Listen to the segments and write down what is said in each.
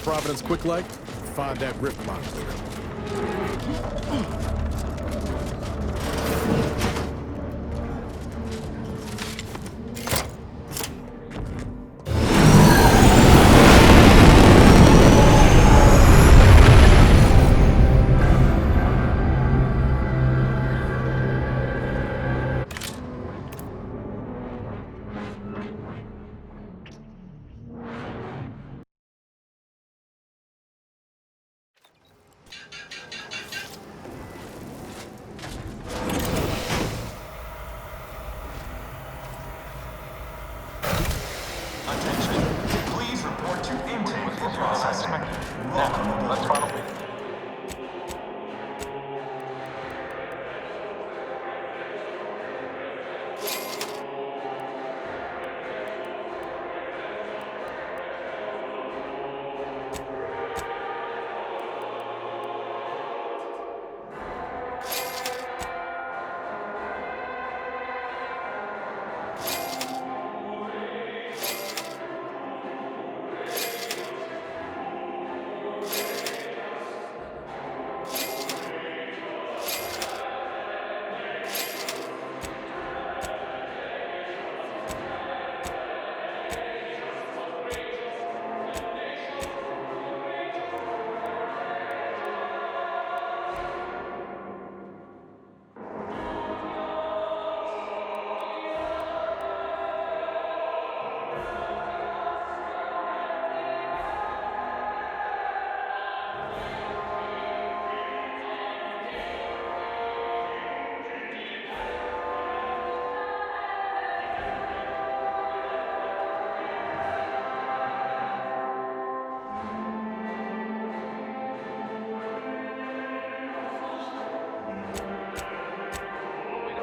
Providence quick like? Find that rip monster.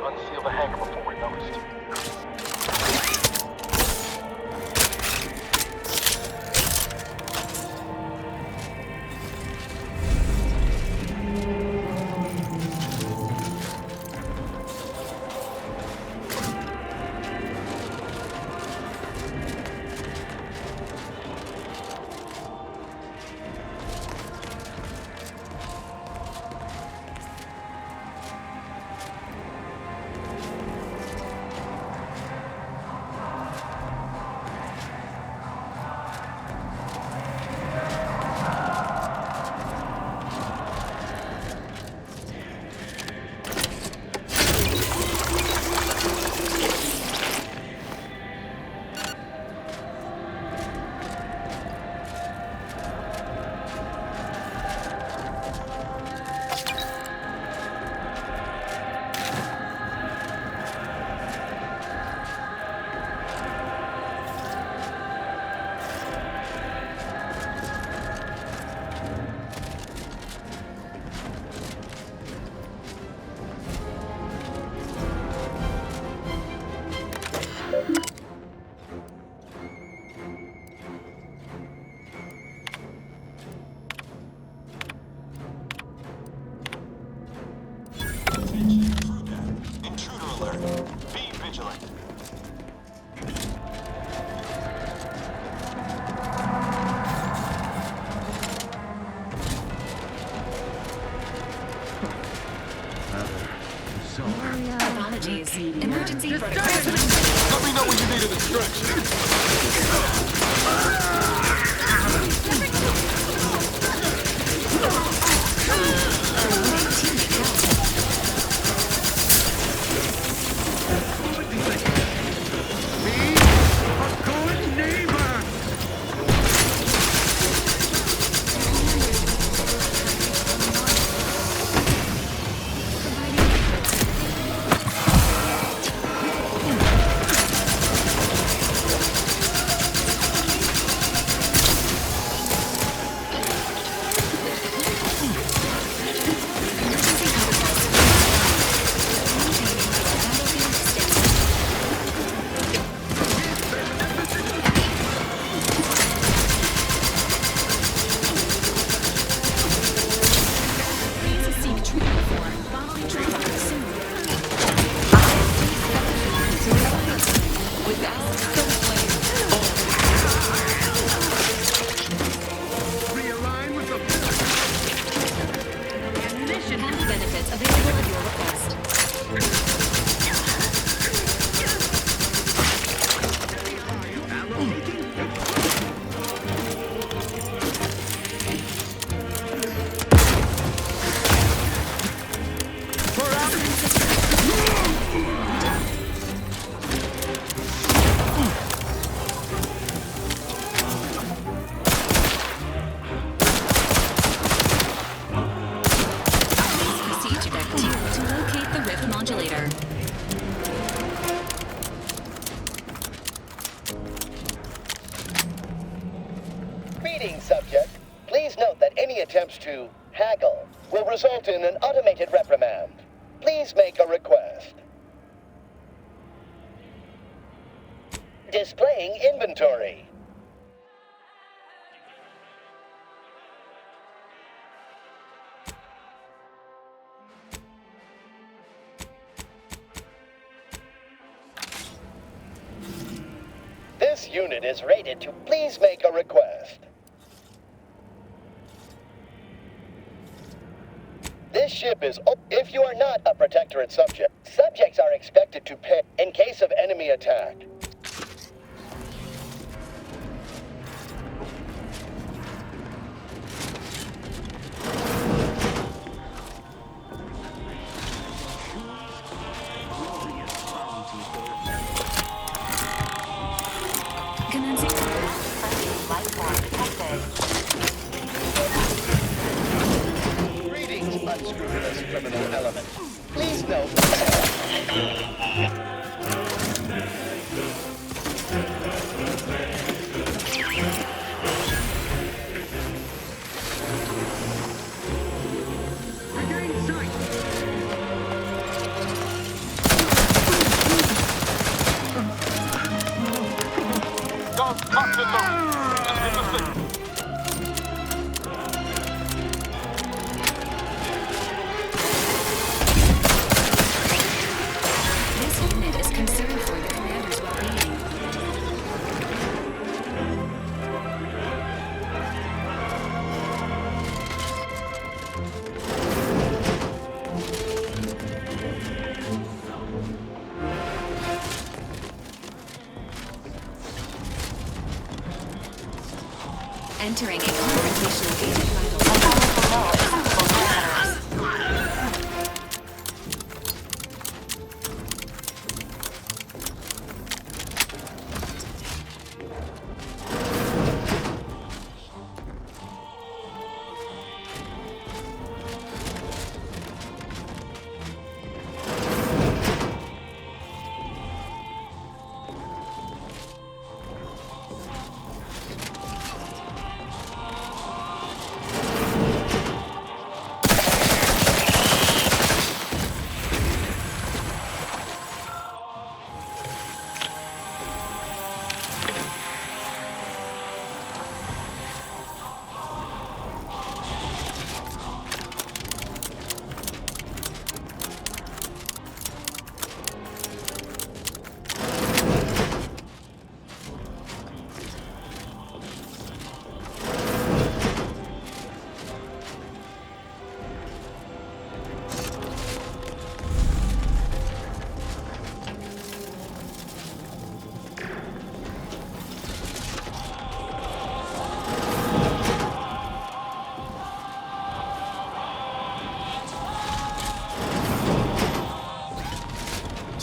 Unseal the hangar before we're noticed. Intruder alert. Be vigilant. Apologies. Emergency protocol. Let me know when you need a distraction. Greetings, subject. Please note that any attempts to haggle will result in an automated reprimand. Please make a request. Displaying inventory. This unit is rated to please make a request. This ship is if you are not a protectorate subject, subjects are expected to pay in case of enemy attack. Commencing. Greetings, unscrupulous criminal element. Please note. Guns locked and loaded. Let's get the thing. This unit is concerned for the commander's well-being. Entering a confrontational agent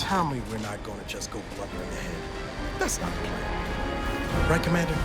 Tell me we're not gonna just go blubber in the head. That's not the plan. Right, Commander?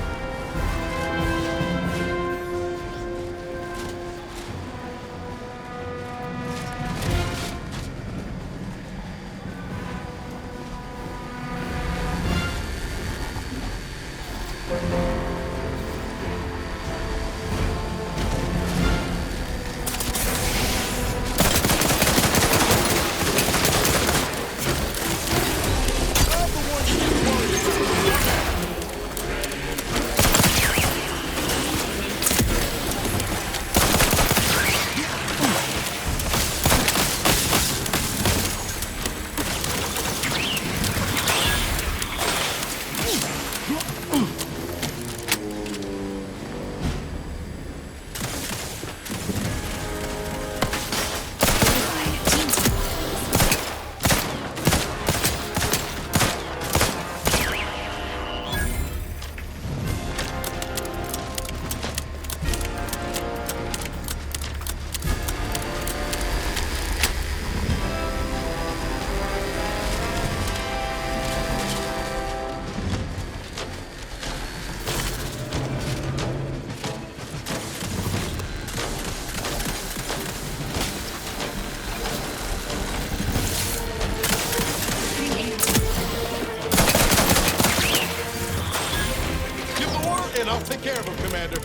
in. I'll take care of him, Commander.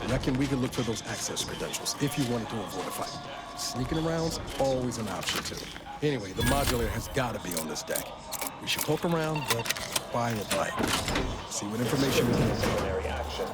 Attention. We could look for those access credentials if you wanted to avoid a fight. Sneaking around's always an option, too. Anyway, the modulator has got to be on this deck. We should poke around, but quiet light. See what information we can get. Action.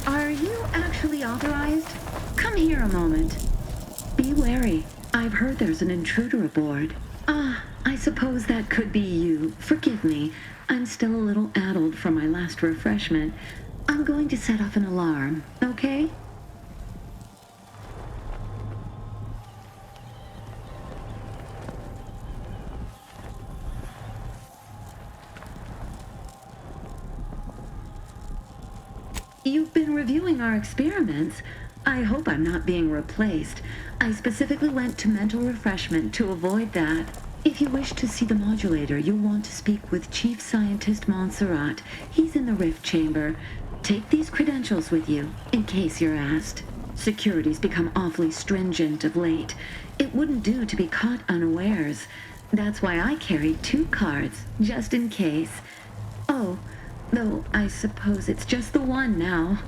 Are you actually authorized? Come here a moment. Be wary. I've heard there's an intruder aboard. Ah, I suppose that could be you. Forgive me. I'm still a little addled from my last refreshment. I'm going to set off an alarm, okay? You've been reviewing our experiments. I hope I'm not being replaced. I specifically went to mental refreshment to avoid that. If you wish to see the modulator, you'll want to speak with Chief Scientist Montserrat. He's in the rift chamber. Take these credentials with you, in case you're asked. Security's become awfully stringent of late. It wouldn't do to be caught unawares. That's why I carried 2 cards, just in case. Oh, though I suppose it's just the one now.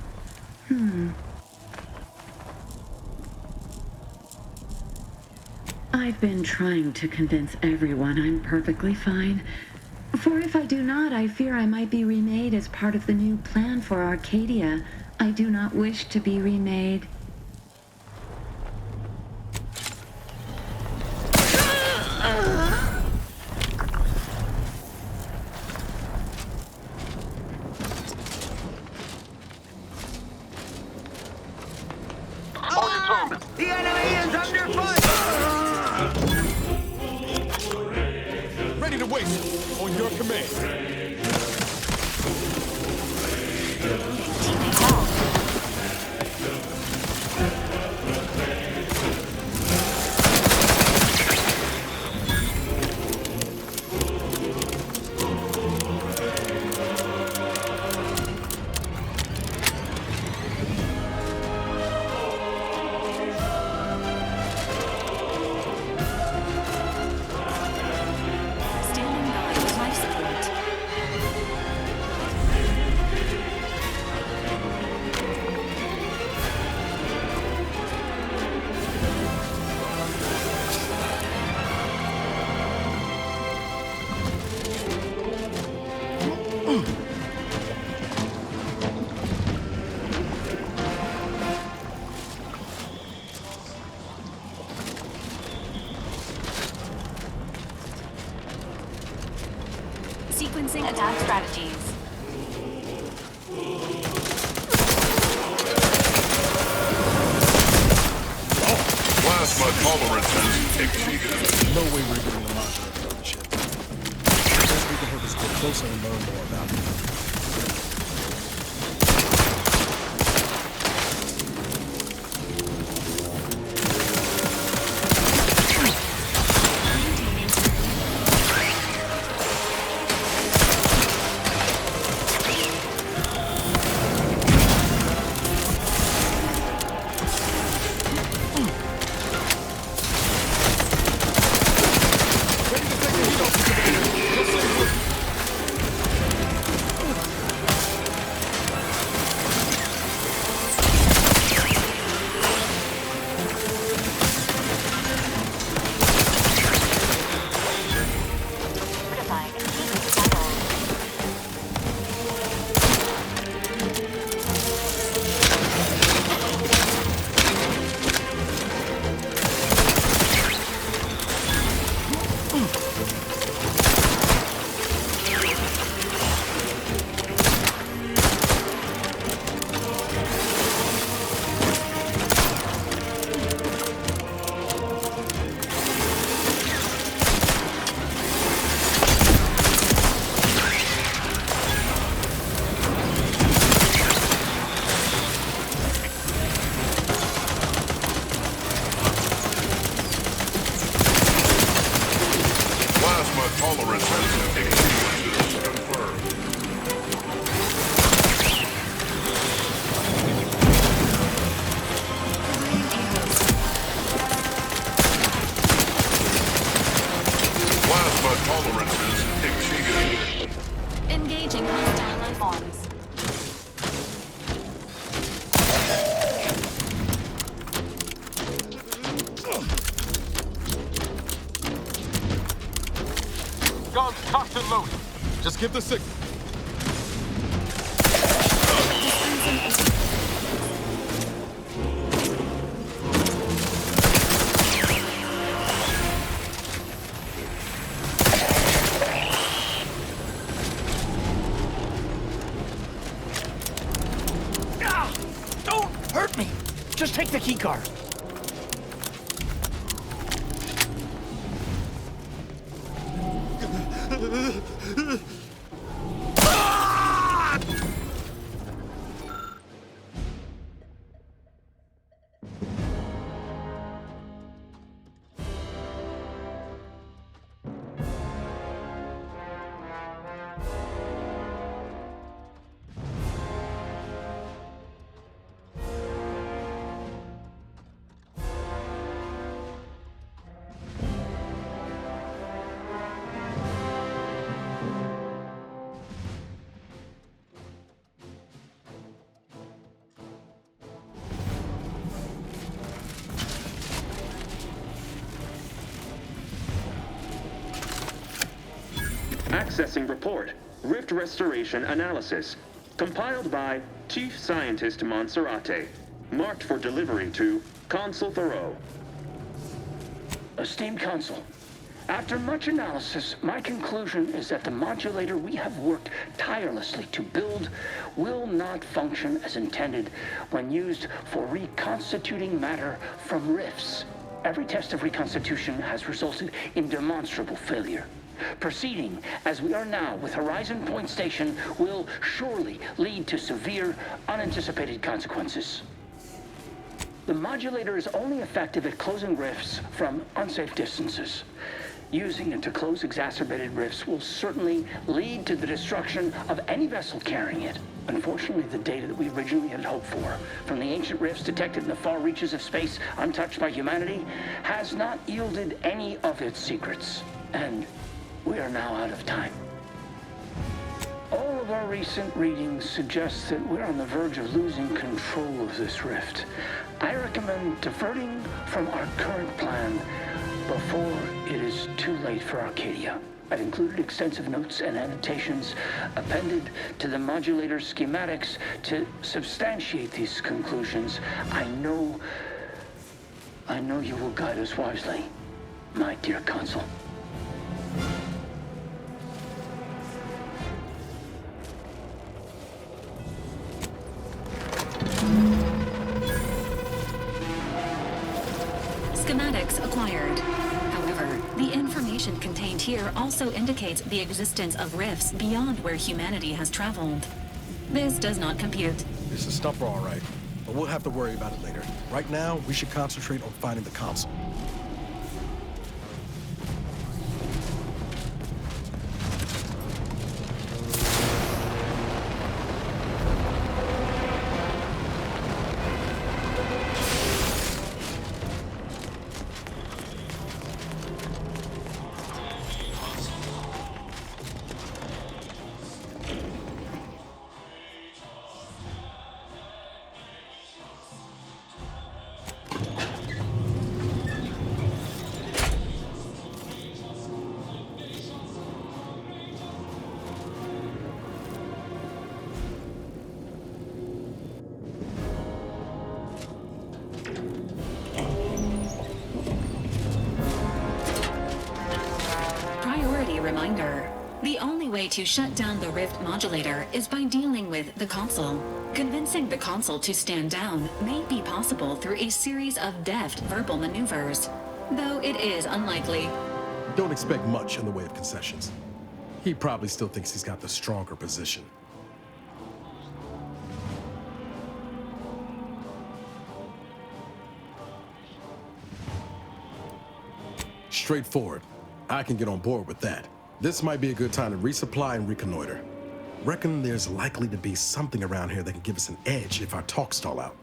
I've been trying to convince everyone I'm perfectly fine. For if I do not, I fear I might be remade as part of the new plan for Arcadia. I do not wish to be remade. The enemy is under fire! Ready to waste on your command. Standing by with life support. Sequencing attack strategies. Plasma tolerances exceeded. No way we're getting the modulator on the ship. I guess we can help us get closer and learn more about it. arms. Guns cocked and loaded. Just give the signal. Don't hurt me! Just take the keycard. Accessing report. Rift restoration analysis. Compiled by Chief Scientist Monserrate. Marked for delivery to Consul Thoreau. Esteemed Consul, after much analysis, my conclusion is that the modulator we have worked tirelessly to build will not function as intended when used for reconstituting matter from rifts. Every test of reconstitution has resulted in demonstrable failure. Proceeding as we are now with Horizon Point Station will surely lead to severe, unanticipated consequences. The modulator is only effective at closing rifts from unsafe distances. Using it to close exacerbated rifts will certainly lead to the destruction of any vessel carrying it. Unfortunately, the data that we originally had hoped for from the ancient rifts detected in the far reaches of space untouched by humanity has not yielded any of its secrets. And we are now out of time. All of our recent readings suggest that we're on the verge of losing control of this rift. I recommend diverting from our current plan before it is too late for Arcadia. I've included extensive notes and annotations appended to the modulator schematics to substantiate these conclusions. I know you will guide us wisely, my dear Consul. Schematics acquired. However, the information contained here also indicates the existence of rifts beyond where humanity has traveled. This does not compute. This is Stumper, all right. But we'll have to worry about it later. Right now, we should concentrate on finding the Consul. Reminder. The only way to shut down the Rift modulator is by dealing with the Consul. Convincing the Consul to stand down may be possible through a series of deft verbal maneuvers, though it is unlikely. Don't expect much in the way of concessions. He probably still thinks he's got the stronger position. Straightforward. I can get on board with that. This might be a good time to resupply and reconnoiter. Reckon there's likely to be something around here that can give us an edge if our talks stall out.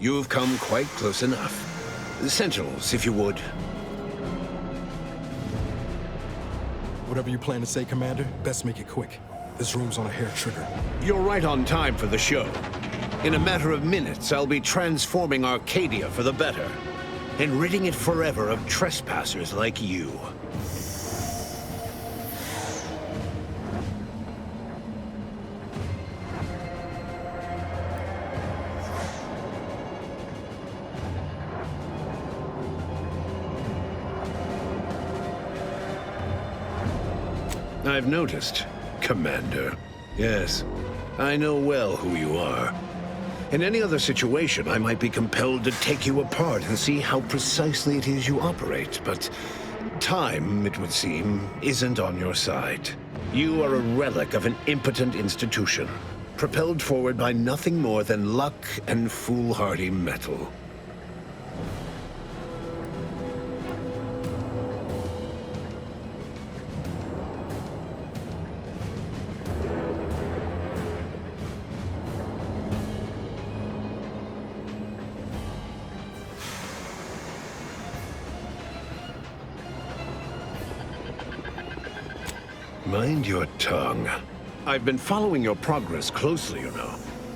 You've come quite close enough. Sentinels, if you would. Whatever you plan to say, Commander, best make it quick. This room's on a hair trigger. You're right on time for the show. In a matter of minutes, I'll be transforming Arcadia for the better, and ridding it forever of trespassers like you. I've noticed, Commander. Yes, I know well who you are. In any other situation, I might be compelled to take you apart and see how precisely it is you operate, but time, it would seem, isn't on your side. You are a relic of an impotent institution, propelled forward by nothing more than luck and foolhardy metal. Mind your tongue. I've been following your progress closely, you know,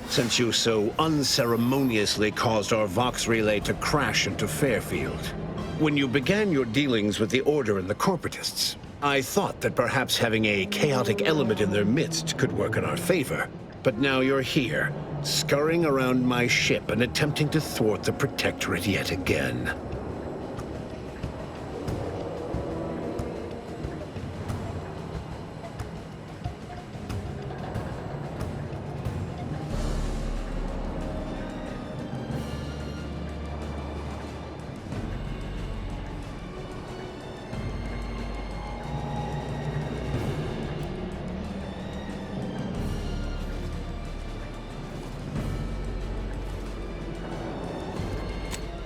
since you so unceremoniously caused our Vox relay to crash into Fairfield. When you began your dealings with the Order and the Corporatists, I thought that perhaps having a chaotic element in their midst could work in our favor. But now you're here, scurrying around my ship and attempting to thwart the Protectorate yet again.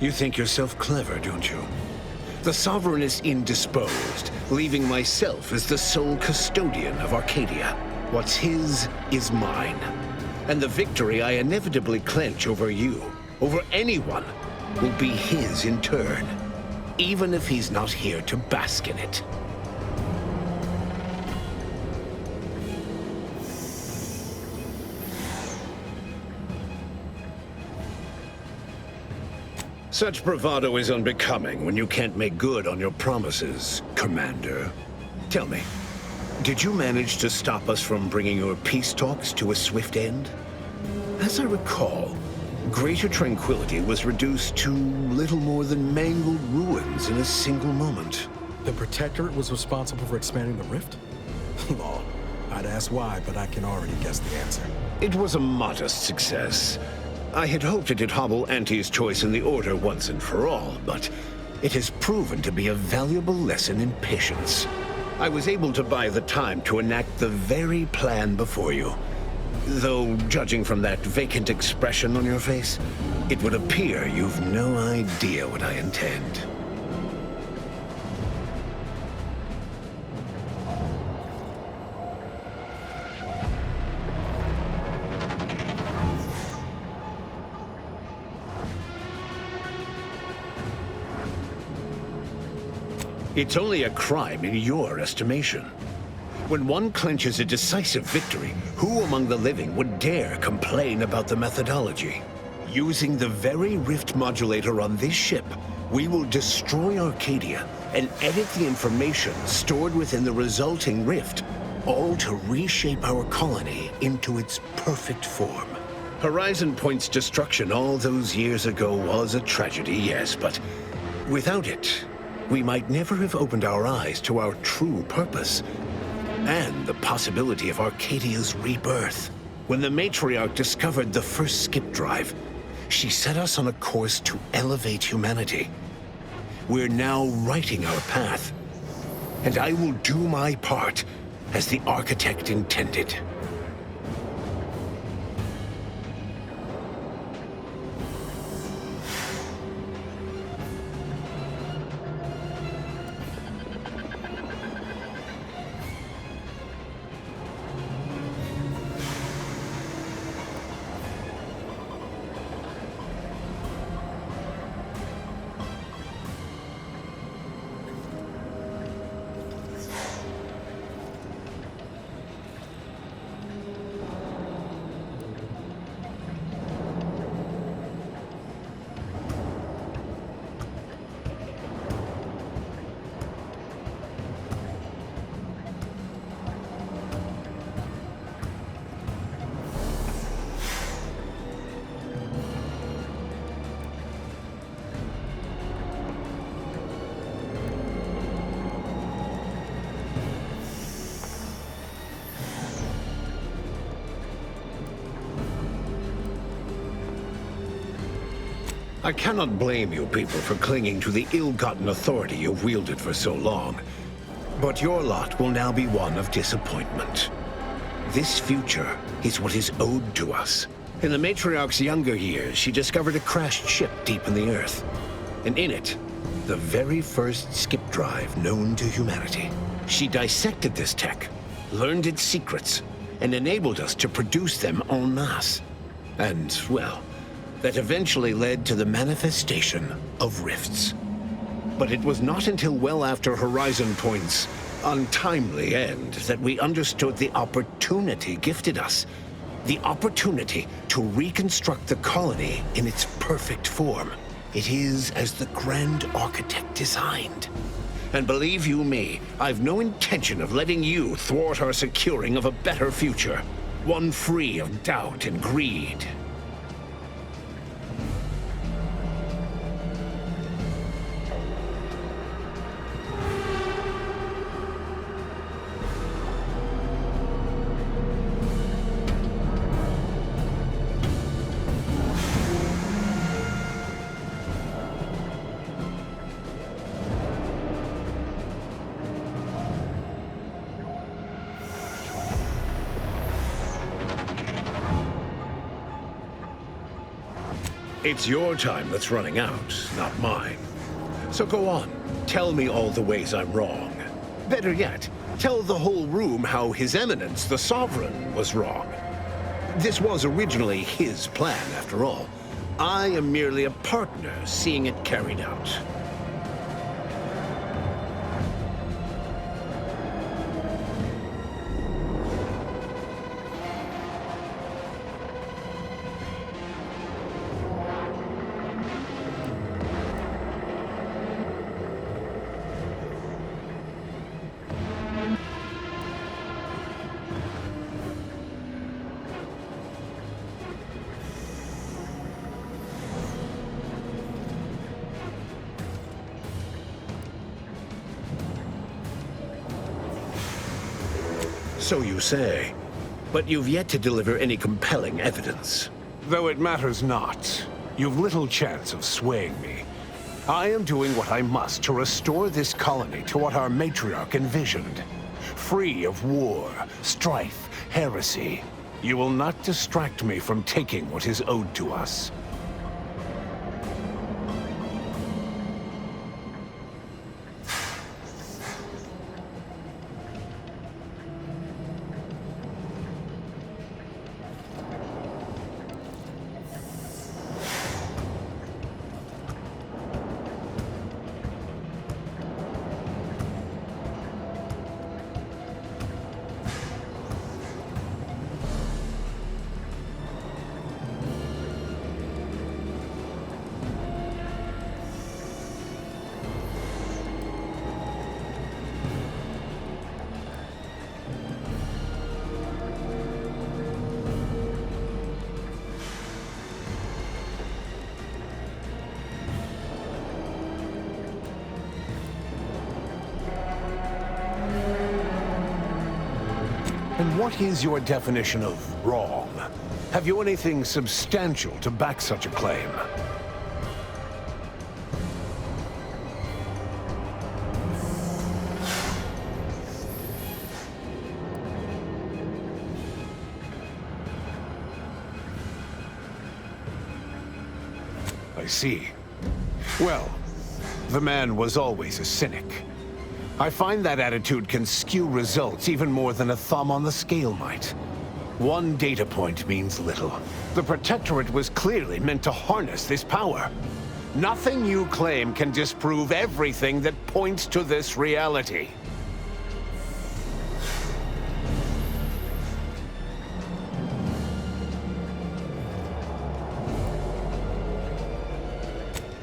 You think yourself clever, don't you? The Sovereign is indisposed, leaving myself as the sole custodian of Arcadia. What's his is mine. And the victory I inevitably clench over you, over anyone, will be his in turn, even if he's not here to bask in it. Such bravado is unbecoming when you can't make good on your promises, Commander. Tell me, did you manage to stop us from bringing your peace talks to a swift end? As I recall, Greater Tranquility was reduced to little more than mangled ruins in a single moment. The Protectorate was responsible for expanding the rift? Law. I'd ask why, but I can already guess the answer. It was a modest success. I had hoped it'd hobble Anti's choice in the Order once and for all, but it has proven to be a valuable lesson in patience. I was able to buy the time to enact the very plan before you. Though, judging from that vacant expression on your face, it would appear you've no idea what I intend. It's only a crime in your estimation. When one clenches a decisive victory, who among the living would dare complain about the methodology? Using the very rift modulator on this ship, we will destroy Arcadia and edit the information stored within the resulting rift, all to reshape our colony into its perfect form. Horizon Point's destruction all those years ago was a tragedy, yes, but without it, we might never have opened our eyes to our true purpose and the possibility of Arcadia's rebirth. When the Matriarch discovered the first skip drive, she set us on a course to elevate humanity. We're now writing our path, and I will do my part as the architect intended. I cannot blame you people for clinging to the ill-gotten authority you've wielded for so long. But your lot will now be one of disappointment. This future is what is owed to us. In the Matriarch's younger years, she discovered a crashed ship deep in the Earth. And in it, the very first skip drive known to humanity. She dissected this tech, learned its secrets, and enabled us to produce them en masse. And, well, that eventually led to the manifestation of rifts. But it was not until well after Horizon Point's untimely end that we understood the opportunity gifted us. The opportunity to reconstruct the colony in its perfect form. It is as the Grand Architect designed. And believe you me, I've no intention of letting you thwart our securing of a better future. One free of doubt and greed. It's your time that's running out, not mine. So go on, tell me all the ways I'm wrong. Better yet, tell the whole room how His Eminence, the Sovereign, was wrong. This was originally his plan, after all. I am merely a partner seeing it carried out. So you say. But you've yet to deliver any compelling evidence. Though it matters not, you've little chance of swaying me. I am doing what I must to restore this colony to what our matriarch envisioned. Free of war, strife, heresy. You will not distract me from taking what is owed to us. And what is your definition of wrong? Have you anything substantial to back such a claim? I see. Well, the man was always a cynic. I find that attitude can skew results even more than a thumb on the scale might. One data point means little. The Protectorate was clearly meant to harness this power. Nothing you claim can disprove everything that points to this reality.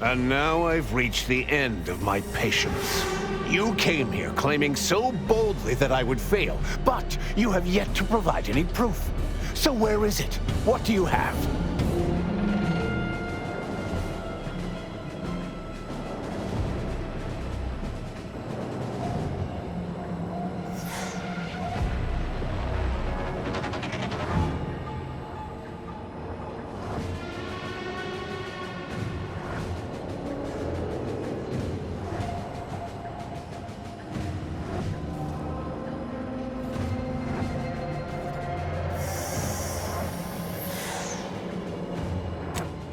And now I've reached the end of my patience. You came here claiming so boldly that I would fail, but you have yet to provide any proof. So where is it? What do you have?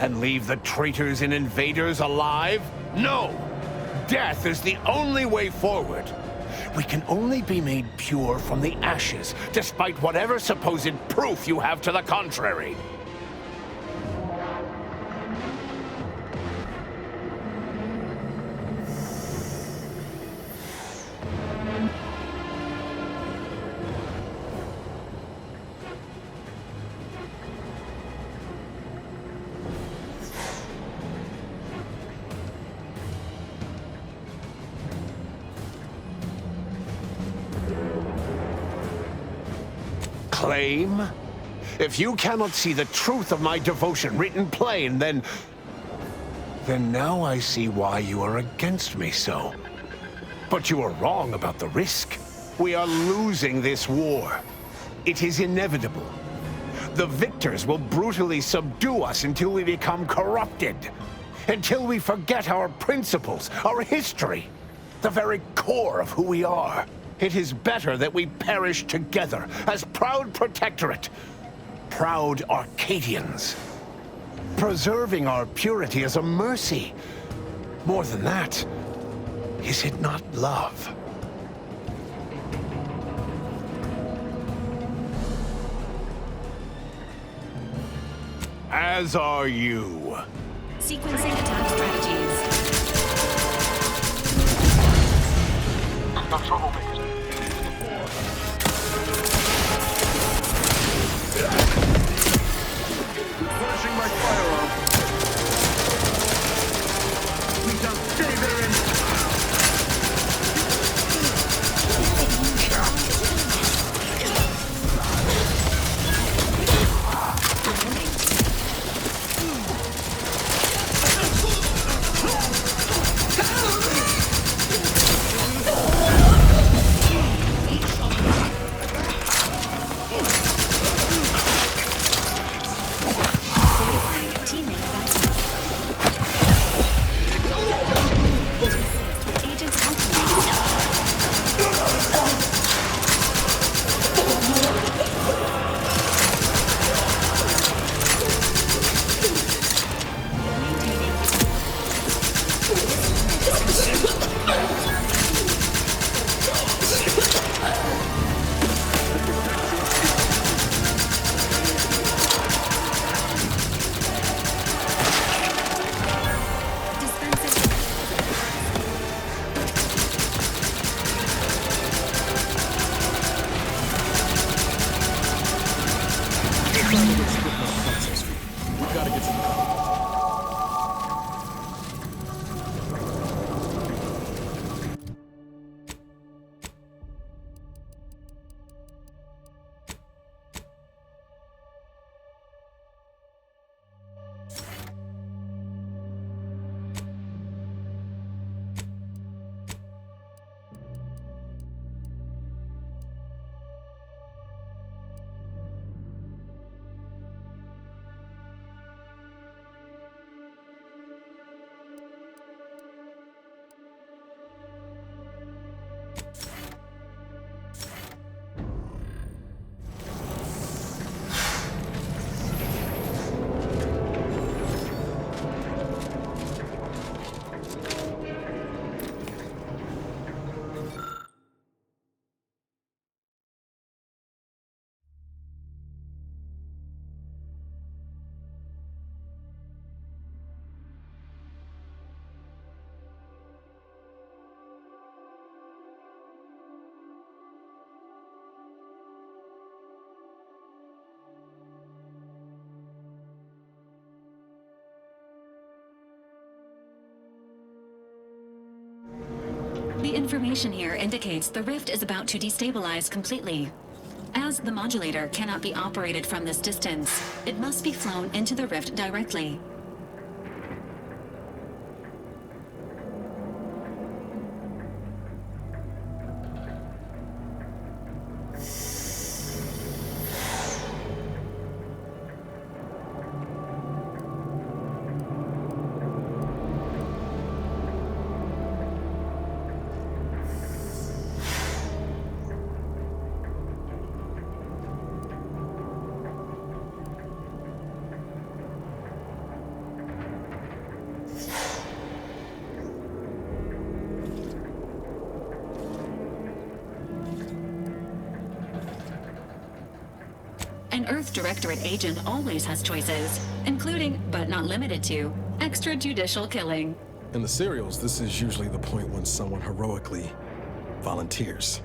and leave the traitors and invaders alive? No! Death is the only way forward. We can only be made pure from the ashes, despite whatever supposed proof you have to the contrary. Claim? If you cannot see the truth of my devotion written plain, then now I see why you are against me so. But you are wrong about the risk. We are losing this war. It is inevitable. The victors will brutally subdue us until we become corrupted. Until we forget our principles, our history, the very core of who we are. It is better that we perish together as proud protectorate, proud Arcadians. Preserving our purity is a mercy. More than that, is it not love? As are you. Sequencing attack strategies. No trouble, mate. Finishing my firearm. We can stay there and... The information here indicates the rift is about to destabilize completely. As the modulator cannot be operated from this distance, it must be flown into the rift directly. An Earth Directorate agent always has choices, including, but not limited to, extrajudicial killing. In the serials, this is usually the point when someone heroically volunteers.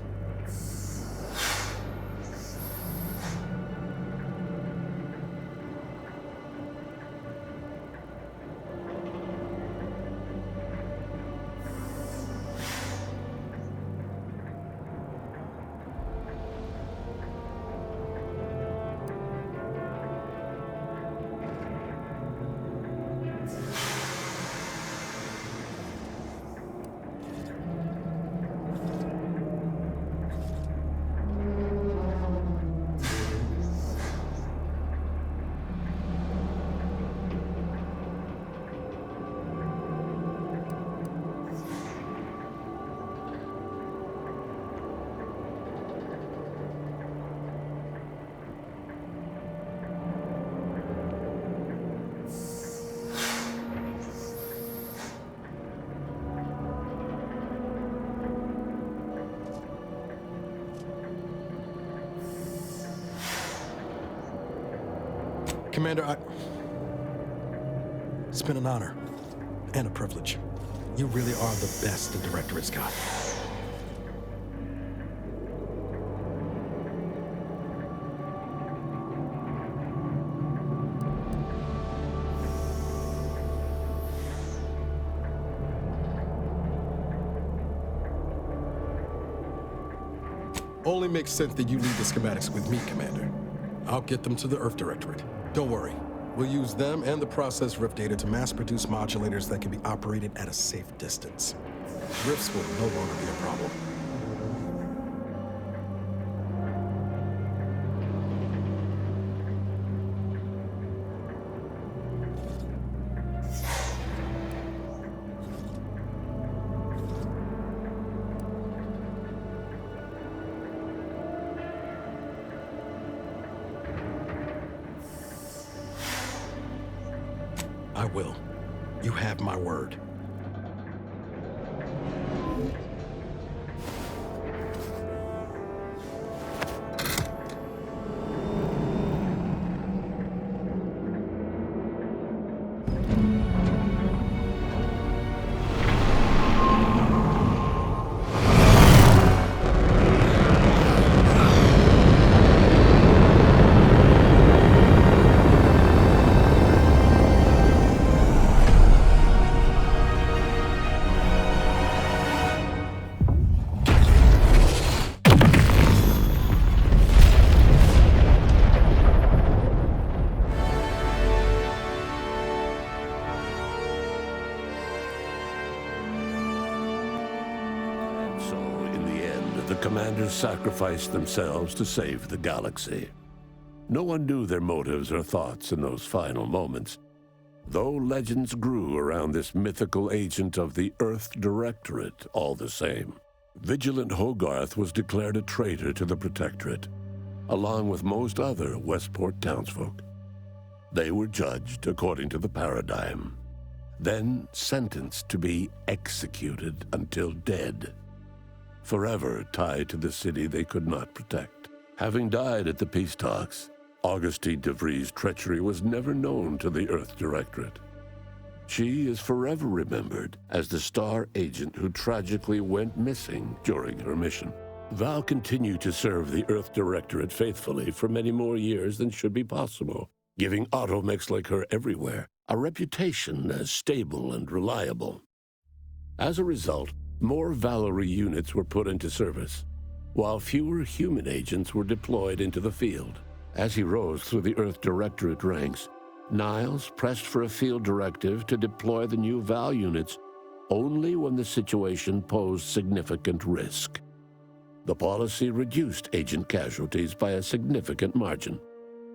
Commander, it's been an honor and a privilege. You really are the best the Directorate's got. Only makes sense that you leave the schematics with me, Commander. I'll get them to the Earth Directorate. Don't worry. We'll use them and the process rift data to mass-produce modulators that can be operated at a safe distance. Rifts will no longer be a problem. I will. You have my word. The commanders sacrificed themselves to save the galaxy. No one knew their motives or thoughts in those final moments, though legends grew around this mythical agent of the Earth Directorate all the same. Vigilant Hogarth was declared a traitor to the Protectorate, along with most other Westport townsfolk. They were judged according to the paradigm, then sentenced to be executed until dead, forever tied to the city they could not protect. Having died at the peace talks, Augustine de Vries' treachery was never known to the Earth Directorate. She is forever remembered as the star agent who tragically went missing during her mission. Val continued to serve the Earth Directorate faithfully for many more years than should be possible, giving automechs like her everywhere a reputation as stable and reliable. As a result, more Valerie units were put into service, while fewer human agents were deployed into the field. As he rose through the Earth Directorate ranks, Niles pressed for a field directive to deploy the new Val units only when the situation posed significant risk. The policy reduced agent casualties by a significant margin.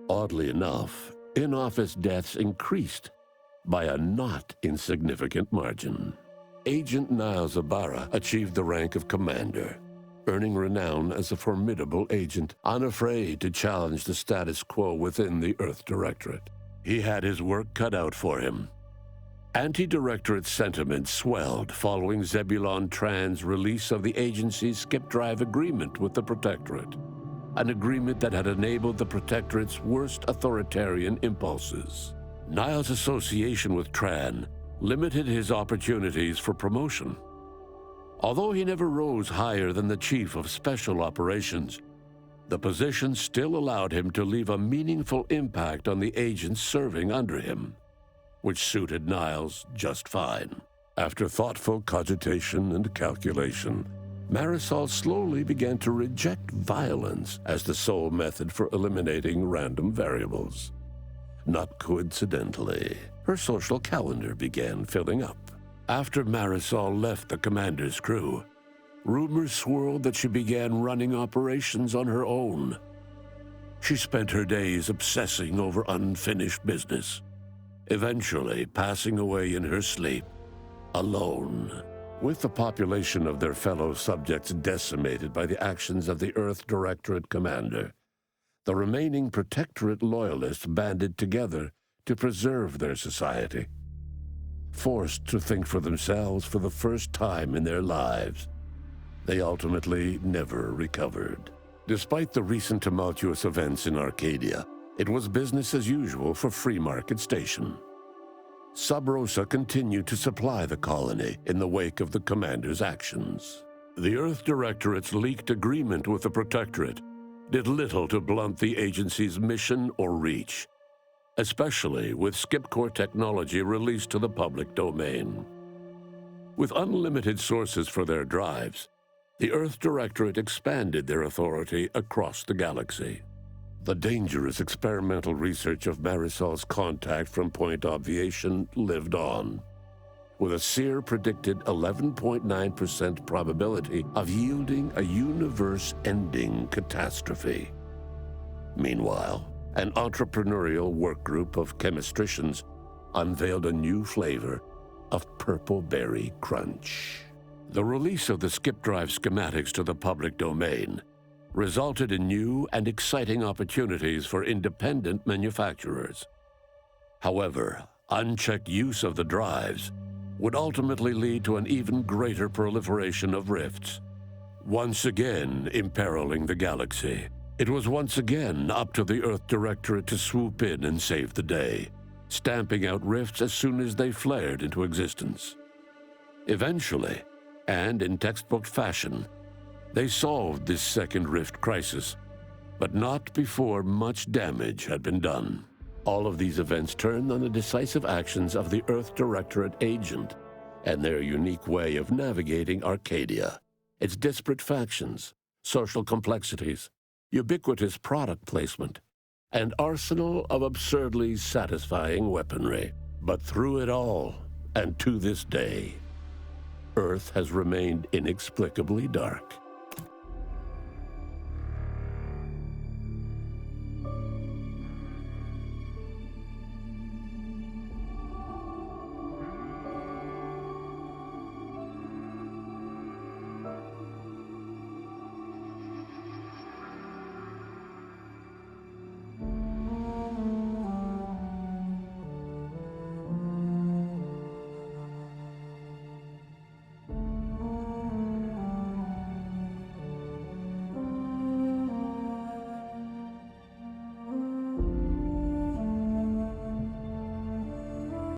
Oddly enough, in-office deaths increased by a not insignificant margin. Agent Niles Ibarra achieved the rank of commander, earning renown as a formidable agent, unafraid to challenge the status quo within the Earth Directorate. He had his work cut out for him. Anti-Directorate sentiment swelled following Zebulon Tran's release of the agency's skip drive agreement with the Protectorate. an agreement that had enabled the Protectorate's worst authoritarian impulses. Niles' association with Tran limited his opportunities for promotion. Although he never rose higher than the Chief of Special Operations, the position still allowed him to leave a meaningful impact on the agents serving under him, which suited Niles just fine. After thoughtful cogitation and calculation, Marisol slowly began to reject violence as the sole method for eliminating random variables. Not coincidentally, her social calendar began filling up. After Marisol left the commander's crew, rumors swirled that she began running operations on her own. She spent her days obsessing over unfinished business, eventually passing away in her sleep, alone. With the population of their fellow subjects decimated by the actions of the Earth Directorate commander, the remaining Protectorate loyalists banded together to preserve their society. Forced to think for themselves for the first time in their lives, they ultimately never recovered. Despite the recent tumultuous events in Arcadia, it was business as usual for Free Market Station. Sub Rosa continued to supply the colony in the wake of the commander's actions. The Earth Directorate's leaked agreement with the Protectorate did little to blunt the agency's mission or reach, especially with Skipcore technology released to the public domain. With unlimited sources for their drives, the Earth Directorate expanded their authority across the galaxy. The dangerous experimental research of Marisol's contact from Point Obviation lived on, with a Seer predicted 11.9% probability of yielding a universe-ending catastrophe. Meanwhile, an entrepreneurial work group of chemistricians unveiled a new flavor of Purple Berry Crunch. The release of the skip drive schematics to the public domain resulted in new and exciting opportunities for independent manufacturers. However, unchecked use of the drives would ultimately lead to an even greater proliferation of rifts, once again imperiling the galaxy. It was once again up to the Earth Directorate to swoop in and save the day, stamping out rifts as soon as they flared into existence. Eventually, and in textbook fashion, they solved this second rift crisis, but not before much damage had been done. All of these events turned on the decisive actions of the Earth Directorate agent and their unique way of navigating Arcadia, its disparate factions, social complexities, ubiquitous product placement, and arsenal of absurdly satisfying weaponry. But through it all, and to this day, Earth has remained inexplicably dark.